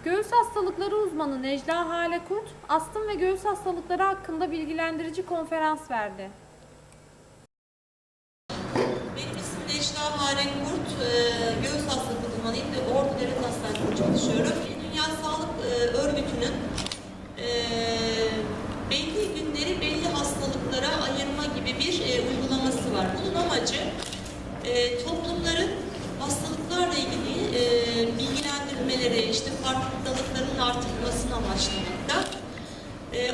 Göğüs hastalıkları uzmanı Necla Hale Kurt, astım ve göğüs hastalıkları hakkında bilgilendirici konferans verdi. Benim ismim Necla Hale Kurt, göğüs hastalığı uzmanıyım ve Ordu Devlet Hastanesi'nde çalışıyorum. Dünya Sağlık Örgütü'nün belli günleri belli hastalıklara ayırma gibi bir uygulaması var. Bunun amacı toplumların hastalıklarla ilgili bilgilendirmeleri, işte farkındalıkların artırılmasını amaçlamakta.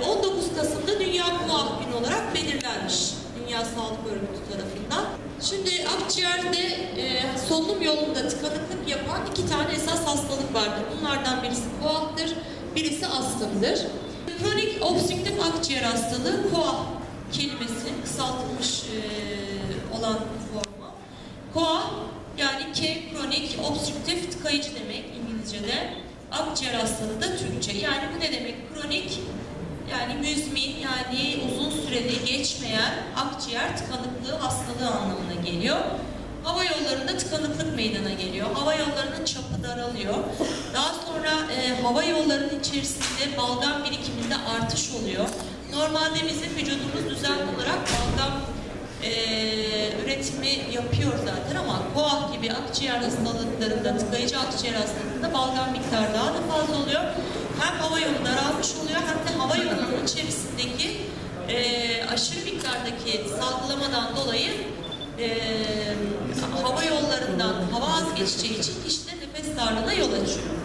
19 Kasım'da Dünya Kuah Günü olarak belirlenmiş Dünya Sağlık Örgütü tarafından. Şimdi akciğerde solunum yolunda tıkanıklık yapan iki tane esas hastalık vardır. Bunlardan birisi kuahtır, birisi astımdır. Kronik obstrüktif akciğer hastalığı, kuah kelimesinin kısaltılmış olan formu. Kuah yani kronik obstrüktif tıkayıcı demek İngilizce'de. Akciğer hastalığı da Türkçe. Yani bu ne demek? Kronik yani müzmin yani uzun süreli geçmeyen akciğer tıkanıklığı hastalığı anlamına geliyor. Hava yollarında tıkanıklık meydana geliyor. Hava yollarının çapı daralıyor. Daha sonra hava yollarının içerisinde balgam birikiminde artış oluyor. Normalde bizim vücudumuz düzenli olarak balgam üretimi yapıyor zaten ama koah gibi akciğer hastalıklarında, tıkayıcı akciğer hastalığında balgam miktarı daha da fazla oluyor. Hem hava yolu daralmış oluyor hem de hava yolunun içerisindeki aşırı miktardaki salgılamadan dolayı hava yollarından hava az geçeceği için kişide nefes darlığına yol açıyor.